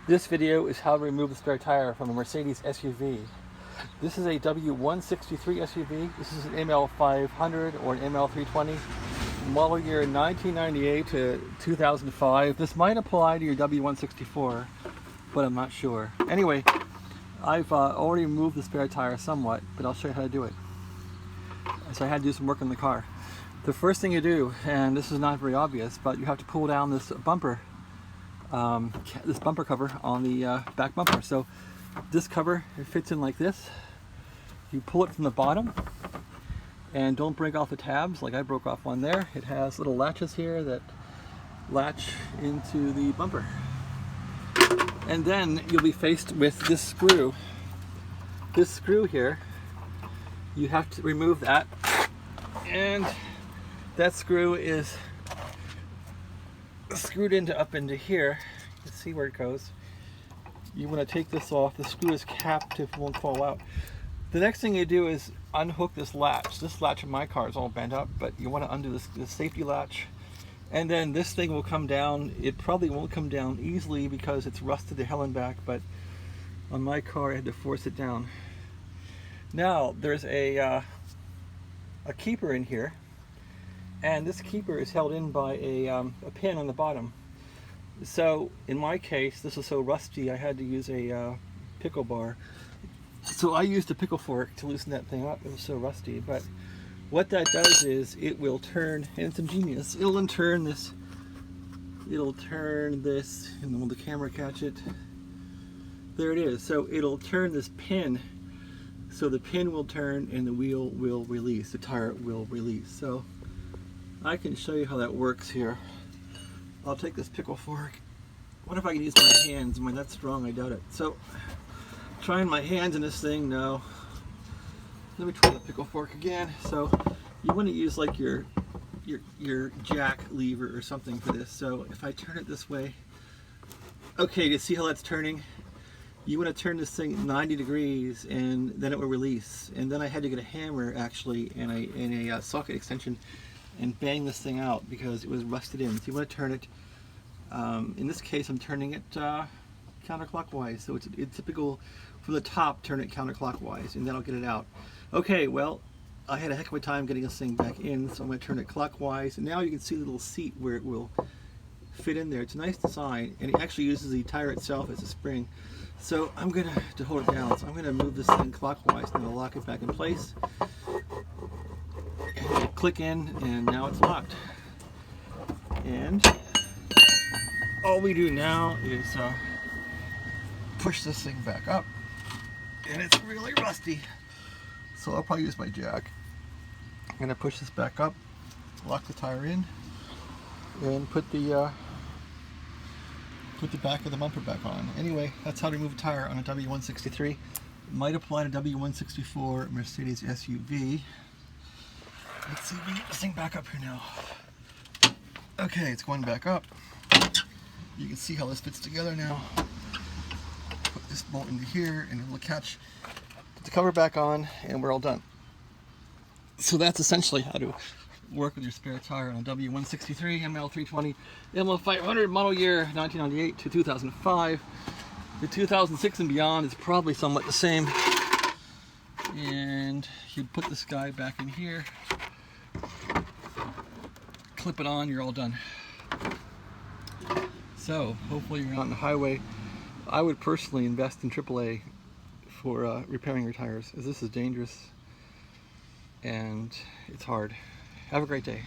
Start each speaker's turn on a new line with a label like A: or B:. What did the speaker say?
A: This video is how to remove the spare tire from a Mercedes SUV. This is a W163 SUV. This is an ML500 or an ML320. Model year 1998 to 2005. This might apply to your W164, but I'm not sure. Anyway, I've already removed the spare tire somewhat, but I'll show you how to do it. So I had to do some work on the car. The first thing you do, and this is not very obvious, but you have to pull down this bumper cover on the back bumper. So this cover, it fits in like this. You pull it from the bottom and don't break off the tabs like I broke off one there. It has little latches here that latch into the bumper. And then you'll be faced with this screw. This screw here, you have to remove that, and that screw is screwed up into here. You can see where it goes. You want to take this off. The screw is capped, it won't fall out. The next thing you do is unhook this latch. This latch in my car is all bent up, but you want to undo this safety latch, and then this thing will come down. It probably won't come down easily because it's rusted to hell and back, but on my car I had to force it down. Now there's a keeper in here, and this keeper is held in by a pin on the bottom. So in my case, this is so rusty I had to use a pickle bar. So I used a pickle fork to loosen that thing up. It was so rusty, but what that does is it will turn, and it's ingenious, it'll turn this, and will the camera catch it? There it is. So it'll turn this pin, so the pin will turn and the wheel will release, the tire will release. So I can show you how that works here. I'll take this pickle fork. What if I can use my hands? Am I that strong? I doubt it. So trying my hands in this thing, no. Let me try the pickle fork again. So you want to use like your jack lever or something for this. So if I turn it this way, okay, you see how that's turning? You want to turn this thing 90 degrees and then it will release. And then I had to get a hammer actually and a socket extension and bang this thing out because it was rusted in. So you want to turn it, in this case I'm turning it counterclockwise. So it's typical from the top, turn it counterclockwise and then I'll get it out. Okay, well, I had a heck of a time getting this thing back in, so I'm going to turn it clockwise, and now you can see the little seat where it will fit in there. It's a nice design, and it actually uses the tire itself as a spring. So I'm going to hold it down, so I'm going to move this thing clockwise and I'll lock it back in place. And click in, and now it's locked. And all we do now is push this thing back up, and it's really rusty. So I'll probably use my jack. I'm going to push this back up, lock the tire in, and put the back of the bumper back on. Anyway, that's how to remove a tire on a W163. It might apply to W164 Mercedes SUV. Let's see if we get this thing back up here now. Okay, it's going back up. You can see how this fits together now. Put this bolt into here and it will catch. Put the cover back on and we're all done. So that's essentially how to work with your spare tire on a W163, ML320, ML500, model year 1998 to 2005. The 2006 and beyond is probably somewhat the same. And you put this guy back in here, clip it on, you're all done. So hopefully you're not on the highway. I would personally invest in AAA for repairing your tires, as this is dangerous and it's hard. Have a great day.